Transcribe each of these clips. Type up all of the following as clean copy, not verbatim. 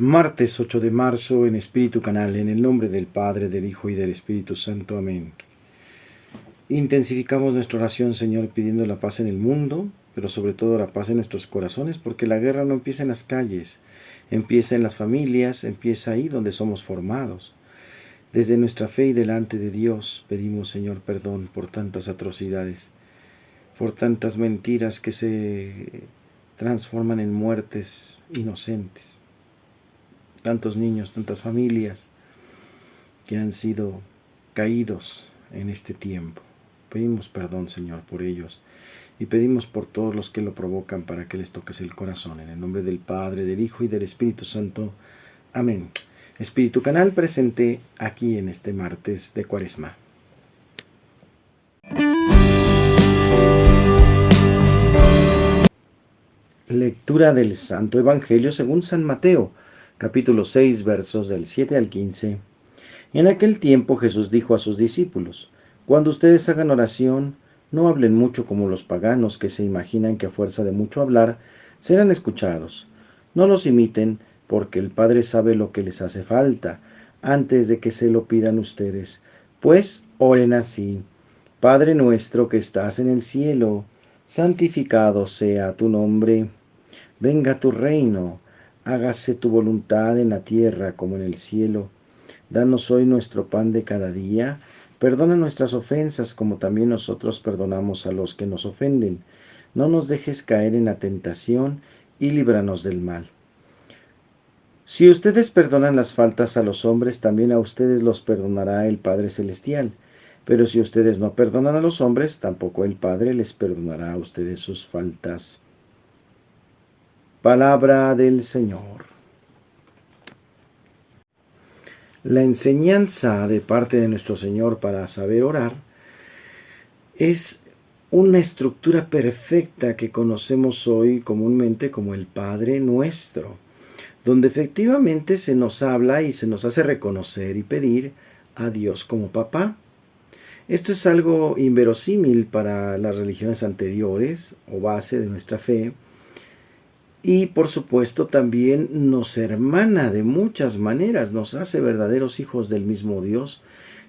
Martes 8 de marzo en Espíritu Canal, en el nombre del Padre, del Hijo y del Espíritu Santo. Amén. Intensificamos nuestra oración, Señor, pidiendo la paz en el mundo, pero sobre todo la paz en nuestros corazones, porque la guerra no empieza en las calles, empieza en las familias, empieza ahí donde somos formados. Desde nuestra fe y delante de Dios pedimos, Señor, perdón por tantas atrocidades, por tantas mentiras que se transforman en muertes inocentes. Tantos niños, tantas familias que han sido caídos en este tiempo. Pedimos perdón, Señor, por ellos y pedimos por todos los que lo provocan para que les toques el corazón. En el nombre del Padre, del Hijo y del Espíritu Santo. Amén. Espíritu Canal presente aquí en este martes de Cuaresma. Lectura del Santo Evangelio según San Mateo, capítulo 6, versos del 7 al 15. En aquel tiempo Jesús dijo a sus discípulos: Cuando ustedes hagan oración, no hablen mucho como los paganos que se imaginan que a fuerza de mucho hablar serán escuchados. No los imiten, porque el Padre sabe lo que les hace falta antes de que se lo pidan ustedes. Pues oren así: Padre nuestro que estás en el cielo, santificado sea tu nombre. Venga tu reino, hágase tu voluntad en la tierra como en el cielo. Danos hoy nuestro pan de cada día. Perdona nuestras ofensas como también nosotros perdonamos a los que nos ofenden. No nos dejes caer en la tentación y líbranos del mal. Si ustedes perdonan las faltas a los hombres, también a ustedes los perdonará el Padre Celestial. Pero si ustedes no perdonan a los hombres, tampoco el Padre les perdonará a ustedes sus faltas. Palabra del Señor. La enseñanza de parte de nuestro Señor para saber orar es una estructura perfecta que conocemos hoy comúnmente como el Padre Nuestro, donde efectivamente se nos habla y se nos hace reconocer y pedir a Dios como papá. Esto es algo inverosímil para las religiones anteriores o base de nuestra fe. Y por supuesto también nos hermana de muchas maneras, nos hace verdaderos hijos del mismo Dios,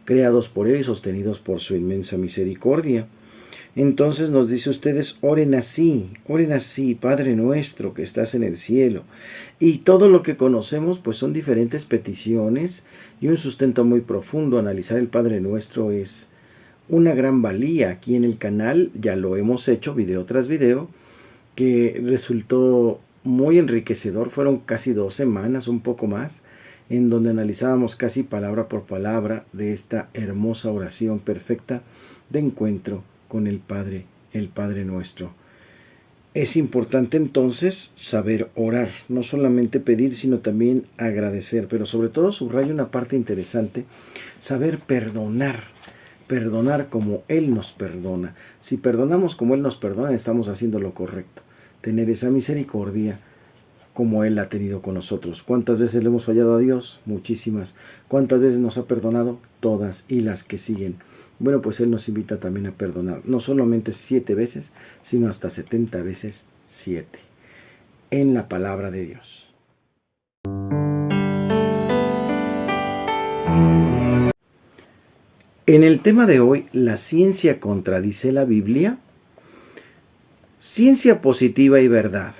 creados por Él y sostenidos por su inmensa misericordia. Entonces nos dice: ustedes oren así, Padre nuestro que estás en el cielo. Y todo lo que conocemos pues son diferentes peticiones y un sustento muy profundo. Analizar el Padre Nuestro es una gran valía. Aquí en el canal ya lo hemos hecho video tras video, que resultó muy enriquecedor. Fueron casi 2 semanas, un poco más, en donde analizábamos casi palabra por palabra de esta hermosa oración perfecta de encuentro con el Padre Nuestro. Es importante entonces saber orar, no solamente pedir, sino también agradecer, pero sobre todo subrayo una parte interesante: saber perdonar como Él nos perdona. Si perdonamos como Él nos perdona, estamos haciendo lo correcto. Tener esa misericordia como Él ha tenido con nosotros. ¿Cuántas veces le hemos fallado a Dios? Muchísimas. ¿Cuántas veces nos ha perdonado? Todas, y las que siguen. Bueno, pues Él nos invita también a perdonar, no solamente 7 veces, sino hasta 70 veces 7, en la palabra de Dios. En el tema de hoy, ¿la ciencia contradice la Biblia? Ciencia positiva y verdad.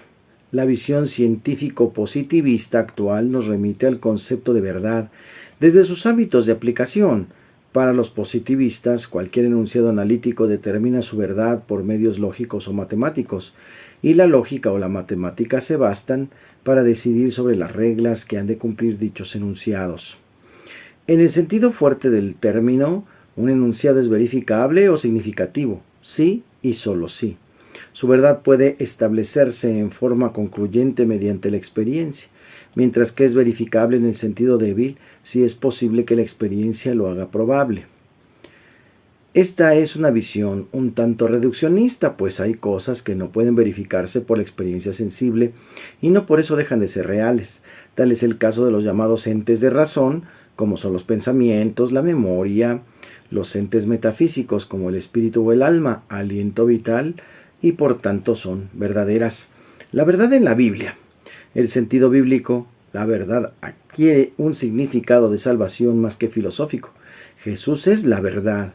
La visión científico-positivista actual nos remite al concepto de verdad desde sus ámbitos de aplicación. Para los positivistas, cualquier enunciado analítico determina su verdad por medios lógicos o matemáticos, y la lógica o la matemática se bastan para decidir sobre las reglas que han de cumplir dichos enunciados. En el sentido fuerte del término, un enunciado es verificable o significativo, sí y solo sí. Su verdad puede establecerse en forma concluyente mediante la experiencia, mientras que es verificable en el sentido débil si es posible que la experiencia lo haga probable. Esta es una visión un tanto reduccionista, pues hay cosas que no pueden verificarse por la experiencia sensible y no por eso dejan de ser reales. Tal es el caso de los llamados entes de razón, como son los pensamientos, la memoria, los entes metafísicos como el espíritu o el alma, aliento vital, y por tanto son verdaderas. La verdad en la Biblia. El sentido bíblico La verdad adquiere un significado de salvación más que filosófico. Jesús es la verdad,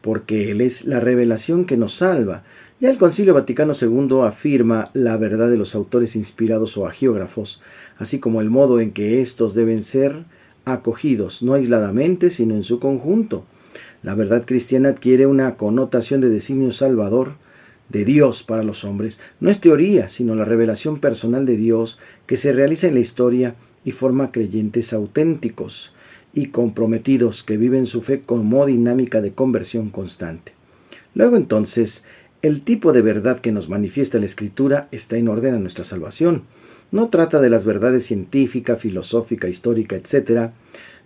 porque Él es la revelación que nos salva. Ya el Concilio Vaticano II afirma la verdad de los autores inspirados o agiógrafos, así como el modo en que éstos deben ser acogidos, no aisladamente, sino en su conjunto. La verdad cristiana adquiere una connotación de designio salvador de Dios para los hombres. No es teoría, sino la revelación personal de Dios que se realiza en la historia y forma creyentes auténticos y comprometidos que viven su fe como dinámica de conversión constante. Luego entonces, el tipo de verdad que nos manifiesta la Escritura está en orden a nuestra salvación. No trata de las verdades científica, filosófica, histórica, etc.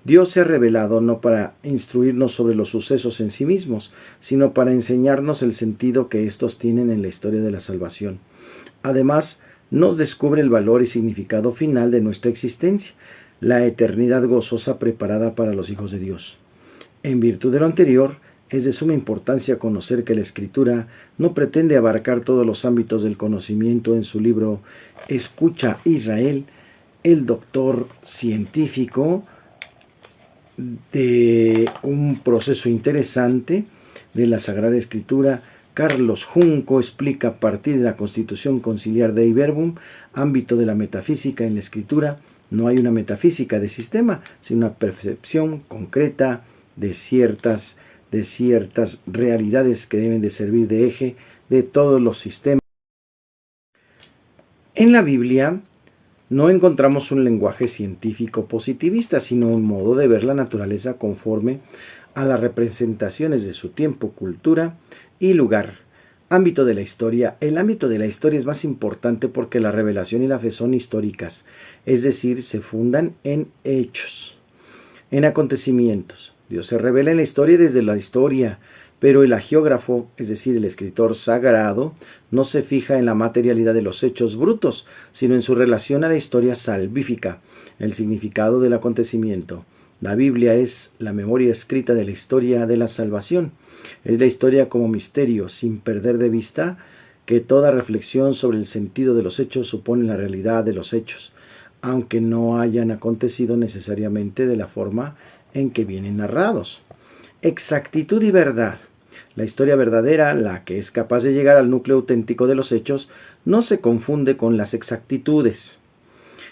Dios se ha revelado no para instruirnos sobre los sucesos en sí mismos, sino para enseñarnos el sentido que éstos tienen en la historia de la salvación. Además, nos descubre el valor y significado final de nuestra existencia, la eternidad gozosa preparada para los hijos de Dios. En virtud de lo anterior, es de suma importancia conocer que la Escritura no pretende abarcar todos los ámbitos del conocimiento. En su libro Escucha Israel, el doctor científico de un proceso interesante de la Sagrada Escritura, Carlos Junco, explica a partir de la Constitución Conciliar Dei Verbum, ámbito de la metafísica en la Escritura. No hay una metafísica de sistema, sino una percepción concreta de ciertas realidades que deben de servir de eje de todos los sistemas. En la Biblia no encontramos un lenguaje científico positivista, sino un modo de ver la naturaleza conforme a las representaciones de su tiempo, cultura y lugar. Ámbito de la historia. El ámbito de la historia es más importante porque la revelación y la fe son históricas, es decir, se fundan en hechos, en acontecimientos. Dios se revela en la historia desde la historia, pero el hagiógrafo, es decir, el escritor sagrado, no se fija en la materialidad de los hechos brutos, sino en su relación a la historia salvífica, el significado del acontecimiento. La Biblia es la memoria escrita de la historia de la salvación. Es la historia como misterio, sin perder de vista que toda reflexión sobre el sentido de los hechos supone la realidad de los hechos, aunque no hayan acontecido necesariamente de la forma en que vienen narrados. Exactitud y verdad. La historia verdadera, la que es capaz de llegar al núcleo auténtico de los hechos, no se confunde con las exactitudes.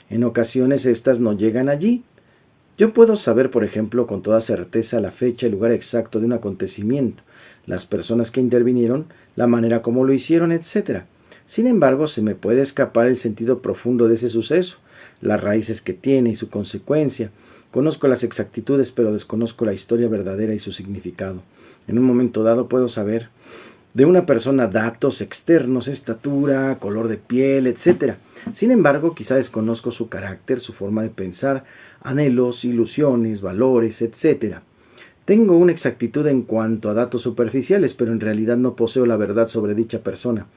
En ocasiones éstas no llegan allí. Yo puedo saber, por ejemplo, con toda certeza la fecha y lugar exacto de un acontecimiento, las personas que intervinieron, la manera como lo hicieron, etc. Sin embargo, se me puede escapar el sentido profundo de ese suceso, las raíces que tiene y su consecuencia. Conozco las exactitudes, pero desconozco la historia verdadera y su significado. En un momento dado puedo saber de una persona datos externos, estatura, color de piel, etc. Sin embargo, quizá desconozco su carácter, su forma de pensar, anhelos, ilusiones, valores, etc. Tengo una exactitud en cuanto a datos superficiales, pero en realidad no poseo la verdad sobre dicha persona.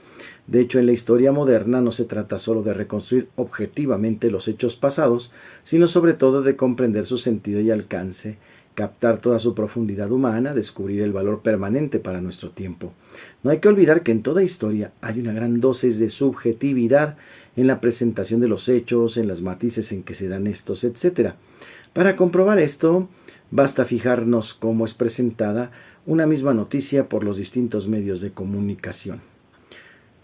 De hecho, en la historia moderna no se trata solo de reconstruir objetivamente los hechos pasados, sino sobre todo de comprender su sentido y alcance, captar toda su profundidad humana, descubrir el valor permanente para nuestro tiempo. No hay que olvidar que en toda historia hay una gran dosis de subjetividad en la presentación de los hechos, en las matices en que se dan estos, etc. Para comprobar esto, basta fijarnos cómo es presentada una misma noticia por los distintos medios de comunicación.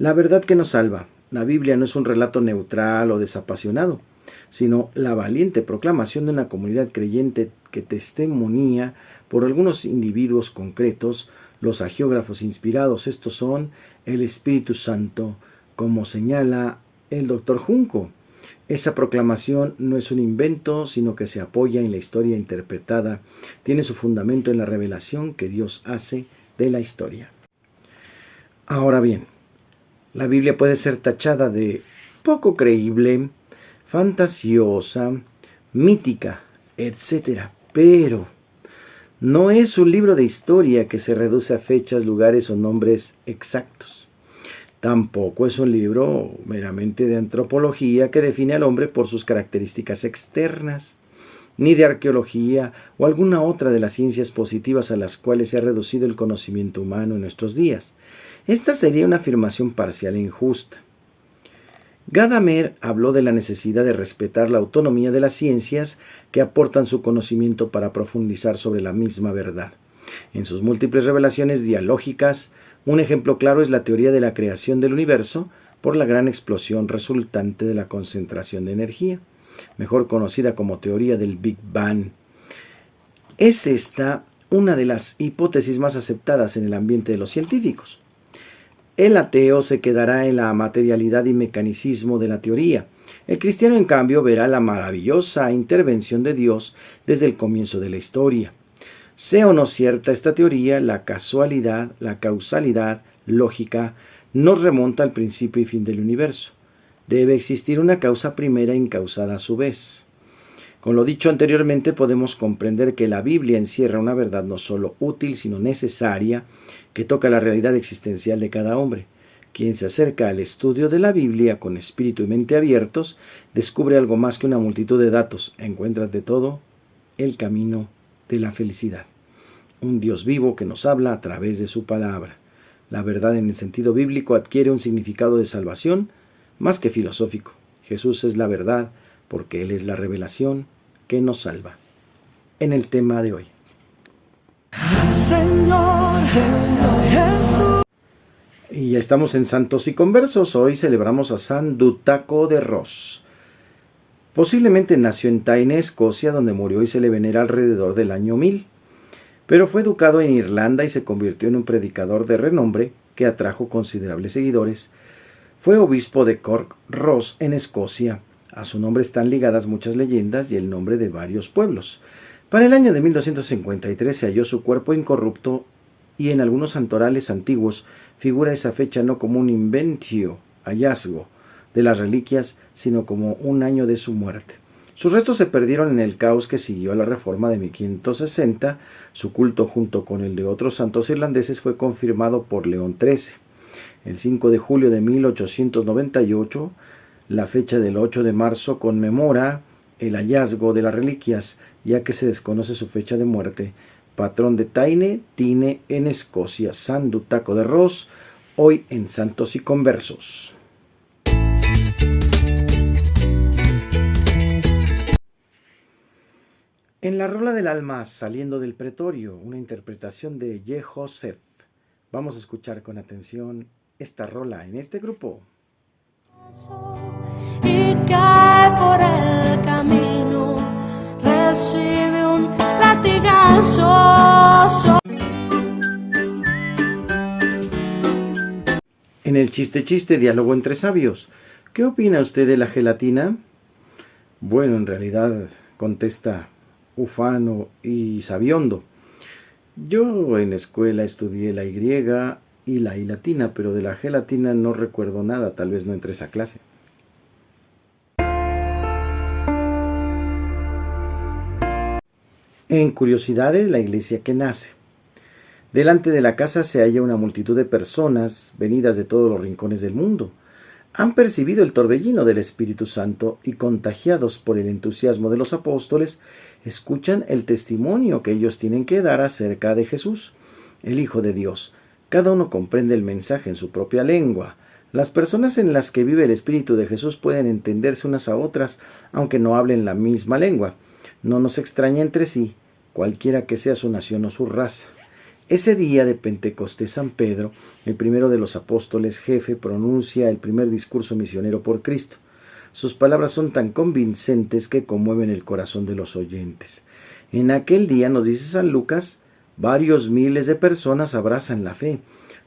La verdad que nos salva. La Biblia no es un relato neutral o desapasionado, sino la valiente proclamación de una comunidad creyente que testimonía por algunos individuos concretos, los hagiógrafos inspirados. Estos son el Espíritu Santo, como señala el doctor Junco. Esa proclamación no es un invento, sino que se apoya en la historia interpretada, tiene su fundamento en la revelación que Dios hace de la historia. Ahora bien, la Biblia puede ser tachada de poco creíble, fantasiosa, mítica, etc. Pero no es un libro de historia que se reduce a fechas, lugares o nombres exactos. Tampoco es un libro meramente de antropología que define al hombre por sus características externas, ni de arqueología o alguna otra de las ciencias positivas a las cuales se ha reducido el conocimiento humano en nuestros días. Esta sería una afirmación parcial e injusta. Gadamer habló de la necesidad de respetar la autonomía de las ciencias que aportan su conocimiento para profundizar sobre la misma verdad. En sus múltiples revelaciones dialógicas, un ejemplo claro es la teoría de la creación del universo por la gran explosión resultante de la concentración de energía, mejor conocida como teoría del Big Bang. Es esta una de las hipótesis más aceptadas en el ambiente de los científicos. El ateo se quedará en la materialidad y mecanicismo de la teoría. El cristiano, en cambio, verá la maravillosa intervención de Dios desde el comienzo de la historia. Sea o no cierta esta teoría, la casualidad, la causalidad lógica nos remonta al principio y fin del universo. Debe existir una causa primera incausada a su vez. Con lo dicho anteriormente, podemos comprender que la Biblia encierra una verdad no solo útil, sino necesaria, que toca la realidad existencial de cada hombre. Quien se acerca al estudio de la Biblia con espíritu y mente abiertos, descubre algo más que una multitud de datos. Encuentra de todo el camino de la felicidad. Un Dios vivo que nos habla a través de su palabra. La verdad en el sentido bíblico adquiere un significado de salvación más que filosófico. Jesús es la verdad porque Él es la revelación que nos salva. En el tema de hoy. Señor Jesús. Y ya estamos en Santos y Conversos. Hoy celebramos a San Dutaco de Ros. Posiblemente nació en Taine, Escocia, donde murió y se le venera alrededor del año 1000. Pero fue educado en Irlanda y se convirtió en un predicador de renombre que atrajo considerables seguidores. Fue obispo de Cork Ross en Escocia. A su nombre están ligadas muchas leyendas y el nombre de varios pueblos. Para el año de 1253 se halló su cuerpo incorrupto y en algunos santorales antiguos figura esa fecha no como un inventio, hallazgo de las reliquias, sino como un año de su muerte. Sus restos se perdieron en el caos que siguió a la reforma de 1560. Su culto, junto con el de otros santos irlandeses, fue confirmado por León XIII. El 5 de julio de 1898, la fecha del 8 de marzo conmemora el hallazgo de las reliquias, ya que se desconoce su fecha de muerte. Patrón de Taine, Tine en Escocia, San Dutaco de Ros, hoy en Santos y Conversos. En la rola del alma, saliendo del pretorio, una interpretación de Ye Joseph. Vamos a escuchar con atención esta rola en este grupo. Y cae por el camino, recibe un latigazo. En el chiste, diálogo entre sabios. ¿Qué opina usted de la gelatina? Bueno, en realidad, contesta ufano y sabiondo. Yo en escuela estudié la Y y la I latina, pero de la gelatina no recuerdo nada, tal vez no entré a esa clase. En curiosidades, la iglesia que nace. Delante de la casa se halla una multitud de personas venidas de todos los rincones del mundo. Han percibido el torbellino del Espíritu Santo y, contagiados por el entusiasmo de los apóstoles, escuchan el testimonio que ellos tienen que dar acerca de Jesús, el Hijo de Dios. Cada uno comprende el mensaje en su propia lengua. Las personas en las que vive el Espíritu de Jesús pueden entenderse unas a otras, aunque no hablen la misma lengua. No nos extraña entre sí, cualquiera que sea su nación o su raza. Ese día de Pentecostés, San Pedro, el primero de los apóstoles jefe, pronuncia el primer discurso misionero por Cristo. Sus palabras son tan convincentes que conmueven el corazón de los oyentes. En aquel día, nos dice San Lucas, varios miles de personas abrazan la fe,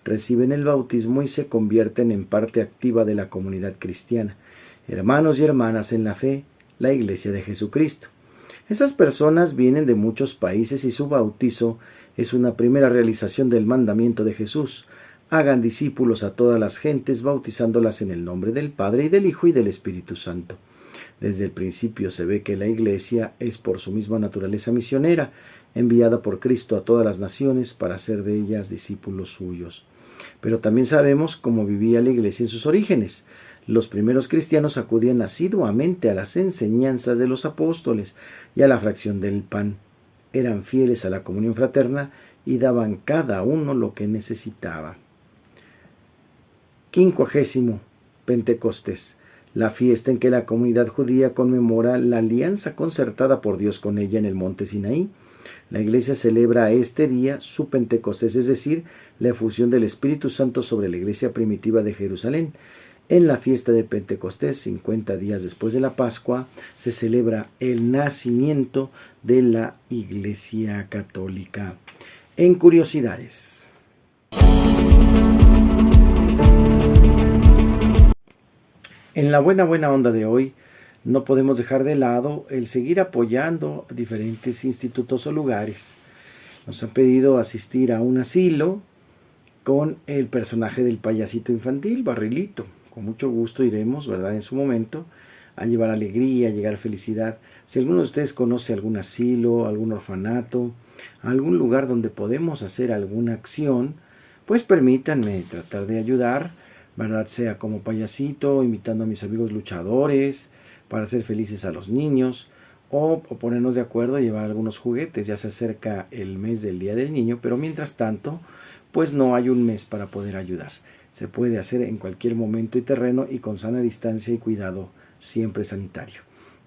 reciben el bautismo y se convierten en parte activa de la comunidad cristiana. Hermanos y hermanas en la fe, la Iglesia de Jesucristo. Esas personas vienen de muchos países y su bautizo es una primera realización del mandamiento de Jesús. Hagan discípulos a todas las gentes, bautizándolas en el nombre del Padre y del Hijo y del Espíritu Santo. Desde el principio se ve que la Iglesia es por su misma naturaleza misionera, enviada por Cristo a todas las naciones para hacer de ellas discípulos suyos. Pero también sabemos cómo vivía la Iglesia en sus orígenes. Los primeros cristianos acudían asiduamente a las enseñanzas de los apóstoles y a la fracción del pan. Eran fieles a la comunión fraterna y daban cada uno lo que necesitaba. 50 Pentecostés. la fiesta en que la comunidad judía conmemora la alianza concertada por Dios con ella en el monte Sinaí. La Iglesia celebra este día su Pentecostés, es decir, la efusión del Espíritu Santo sobre la Iglesia primitiva de Jerusalén. En la fiesta de Pentecostés, 50 días después de la Pascua, se celebra el nacimiento de la Iglesia Católica. En curiosidades. En la buena onda de hoy, no podemos dejar de lado el seguir apoyando diferentes institutos o lugares. Nos han pedido asistir a un asilo con el personaje del payasito infantil, Barrilito. Con mucho gusto iremos, ¿verdad?, en su momento, a llevar alegría, a llevar felicidad. Si alguno de ustedes conoce algún asilo, algún orfanato, algún lugar donde podemos hacer alguna acción, pues permítanme tratar de ayudar, ¿verdad? Sea como payasito, invitando a mis amigos luchadores, para hacer felices a los niños, o ponernos de acuerdo a llevar algunos juguetes. Ya se acerca el mes del Día del Niño, pero mientras tanto, pues no hay un mes para poder ayudar. Se puede hacer en cualquier momento y terreno y con sana distancia y cuidado siempre sanitario.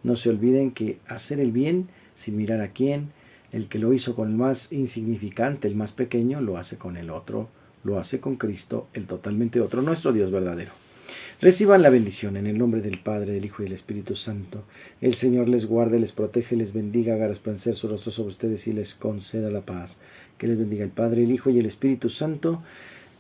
No se olviden que hacer el bien sin mirar a quién, el que lo hizo con el más insignificante, el más pequeño, lo hace con el otro, lo hace con Cristo, el totalmente otro, nuestro Dios verdadero. Reciban la bendición en el nombre del Padre, del Hijo y del Espíritu Santo. El Señor les guarde, les protege, les bendiga, haga resplandecer su rostro sobre ustedes y les conceda la paz. Que les bendiga el Padre, el Hijo y el Espíritu Santo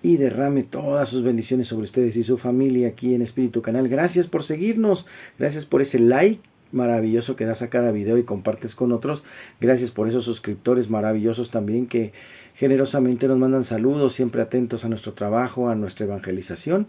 y derrame todas sus bendiciones sobre ustedes y su familia aquí en Espíritu Canal. Gracias por seguirnos, gracias por ese like maravilloso que das a cada video y compartes con otros. Gracias por esos suscriptores maravillosos también que generosamente nos mandan saludos, siempre atentos a nuestro trabajo, a nuestra evangelización.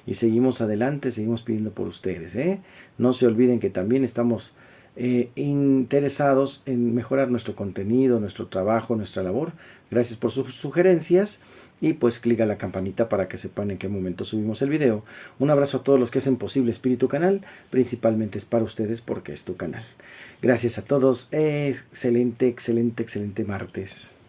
Y seguimos adelante, seguimos pidiendo por ustedes. No se olviden que también estamos interesados en mejorar nuestro contenido, nuestro trabajo, nuestra labor. Gracias por sus sugerencias. Y pues clic a la campanita para que sepan en qué momento subimos el video. Un abrazo a todos los que hacen posible Espíritu Canal. Principalmente es para ustedes porque es tu canal. Gracias a todos. Excelente martes.